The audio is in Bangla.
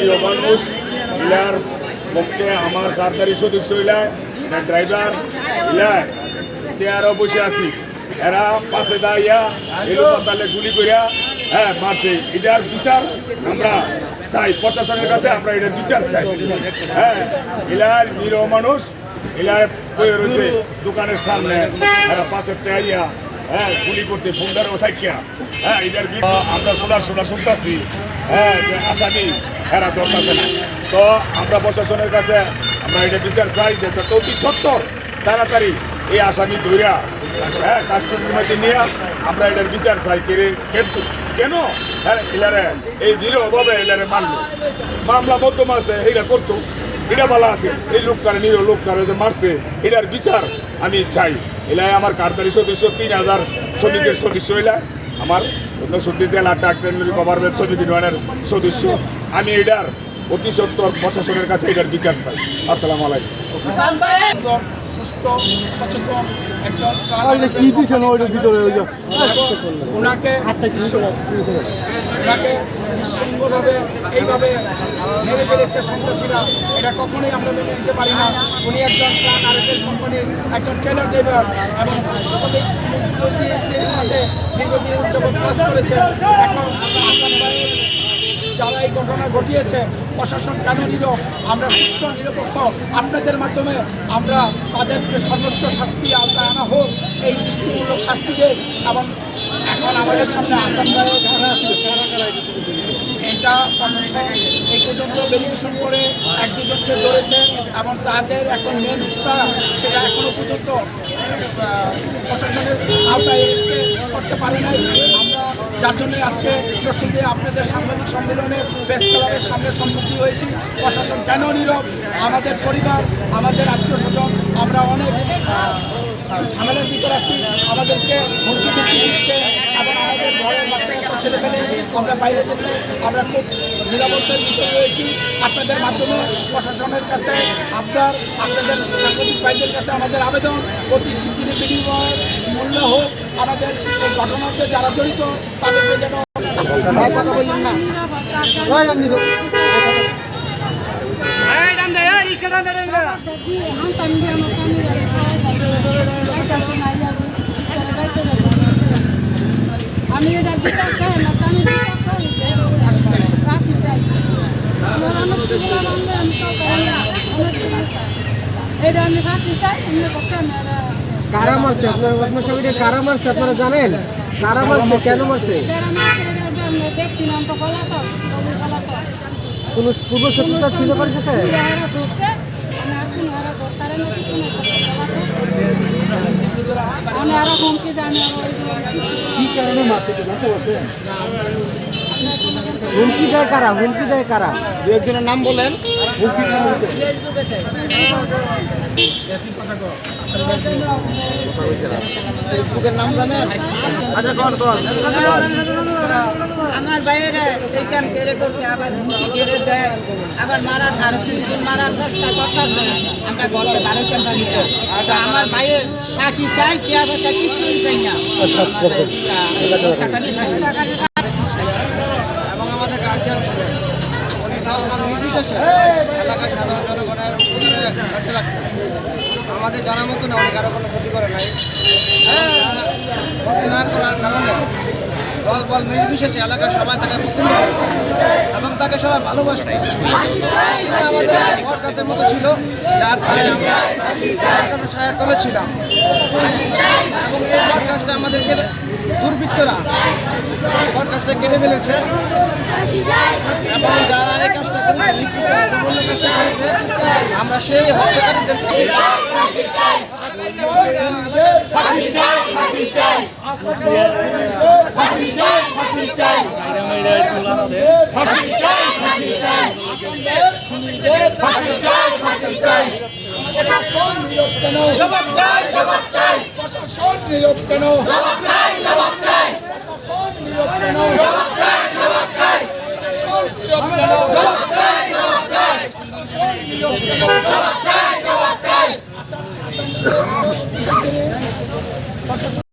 নিরীহ মানুষ ইলার পক্ষে আমার কারদারি সদস্য ইলায় ড্রাইভার ইলায় চেয়ারও বসে আছি এরা পাশে দাঁড়িয়া এলো পাতালে গুলি করিয়া মারছে এটার বিচার আমরা চাই প্রশাসনের কাছে আমরা এটার বিচার চাই ইলার নিরীহ মানুষ ইলায় বয়ে রয়েছে দোকানের সামনে এরা পাশে দাঁড়িয়া গুলি করতে ফোনদারও থাকিয়া এটার আমরা শুনতেছি যে আসামি এরা ধরতেছে না তো আমরা প্রশাসনের কাছে আমরা এটা বিচার চাই যে অতি সত্তর তাড়াতাড়ি এই আসামি ধরিয়া কাস্টডির মধ্যে নিয়ে আমরা এটার বিচার চাই কিন্তু কেন এলারে এই নিরীহভাবে এলারে মারলো মামলা মধ্যম আছে এটা করতো এটা বলা আছে এই লোককারে নিরীহ লোককারে যে মারছে এটার বিচার আমি চাই এলায় আমার কারদারি সদস্য 3000 শ্রমিকের সদস্য এলায় আমার সত্যি জেলা ট্রাক্টরি গভর্নমেন্ট শ্রমিক ইউনিয়নের সদস্য আমি এটার অতি সত্তর প্রশাসনের কাছে এটার বিচার চাই। আসসালামু আলাইকুম। সুস্থ সচেতন একজন ওনাকে নিঃসঙ্গভাবে এইভাবে মেরে ফেলেছে সন্ত্রাসীরা, এটা কখনোই আমরা মেনে নিতে পারি না। উনি একজন ট্রাক আরএসএল কোম্পানির একজন ট্রেলার ড্রাইভার এবং মুখ্যমন্ত্রীর সাথে দীর্ঘদিন যাবৎ কাজ করেছেন। এখন যারা এই ঘটনা ঘটিয়েছে প্রশাসন কেন নীরব? আমরা সুষ্ঠু নিরপেক্ষ আপনাদের মাধ্যমে আমরা তাদেরকে সর্বোচ্চ শাস্তি আওতায় আনা হোক, এই দৃষ্টিমূলক শাস্তি দেয়। এবং এখন আমাদের সামনে আসাম রায়ের ধারা আছে, এটা প্রশাসন এই পর্যন্ত ভেরিফিকেশন করে 1-2জনকে ধরেছে এবং তাদের এখন মেন উত্তা সেটা এখনো পর্যন্ত প্রশাসনের আওতায় করতে পারে নাই। আমরা যার জন্য আজকে প্রসঙ্গে আপনাদের সাংবাদিক সম্মেলনে প্রেস ক্লাবের সামনে সম্মুখীন হয়েছি। প্রশাসন কেন নীরব? আমাদের পরিবার, আমাদের আত্মীয় স্বজন, আমরা অনেক ঝামেলার ভিতর আছি, আমাদেরকে হুমকি ধুমকি দিচ্ছে এবং আমাদের ঘরের বাচ্চা কাচ্চা ছেলেমেলে আমরা বাইরে যেতে আমরা খুব নিরাপত্তার ভিতরে রয়েছি। আপনাদের মাধ্যমে প্রশাসনের কাছে আপনাদের সাংবাদিক ভাইদের কাছে আমাদের আবেদন, অতি শিগগিরই বিনিময়ের মূল্য হোক। আমাদের এই ঘটনাতে যারা জড়িত তাদেরকে যেন আমি এটা বিচার চাই না, আমি বিচার করি রাশি চাই। আমার অনেক কিছু আমি সরকার এটা আমি ফাঁসি চাই, এমনি করতে আমি কারা মারছে আপনার ছবিটা কারা মারছে আপনারা জানেন? কারা মারছে, কেন মারছে? দেখছি না তো ফলাফল কোনো পূর্ব শত্রুতা ছিল কার সাথে? আমি আরো হুমকি জানি কি কারণে মারছে জানতে পারছেন? হুমকি দেয় কারা? হুমকি দেয় কারা? দু একজনের নাম বলেন। হুমকি ফেসবুকের নাম জানেন? আচ্ছা কর আমার বাইরে এই কাম কেড়ে করতে আবার কেড়ে দেয়, আবার মারার আরো 3 মারার চেষ্টা করতেছে। আমরা ঘরে বাড়িতে পারি না, আমার ভাইয়ের ফাঁসি চাই, কেয়া বেচা কিছুই চাই না। এবং আমাদের গার্জিয়ান ছিলেন, উনি নির্বিশেষে এলাকার সাধারণ জনগণের কাছে লাগতেন। আমাদের জানা মতো না উনি কারো কোনো ক্ষতি করে নাই। ক্ষতি না করার কারণে দল বল নির্বিশেষে এলাকার সবাই তাকে পছন্দ করে এবং তাকে সবাই ভালোবাসে। আমাদের বরকাতের মতো ছিল, যার ছায় আমরা বরকাতের ছায়ার তলে ছিলাম। এবং এই বরকাজটা আমাদেরকে দুর্বৃত্তরা বরকাজটা কেটে ফেলেছে এবং যারা এই কাজটা করেছে, কাজটা করেছে, আমরা সেই হত্যাকারীদের প্রশাসন নীরব কেন?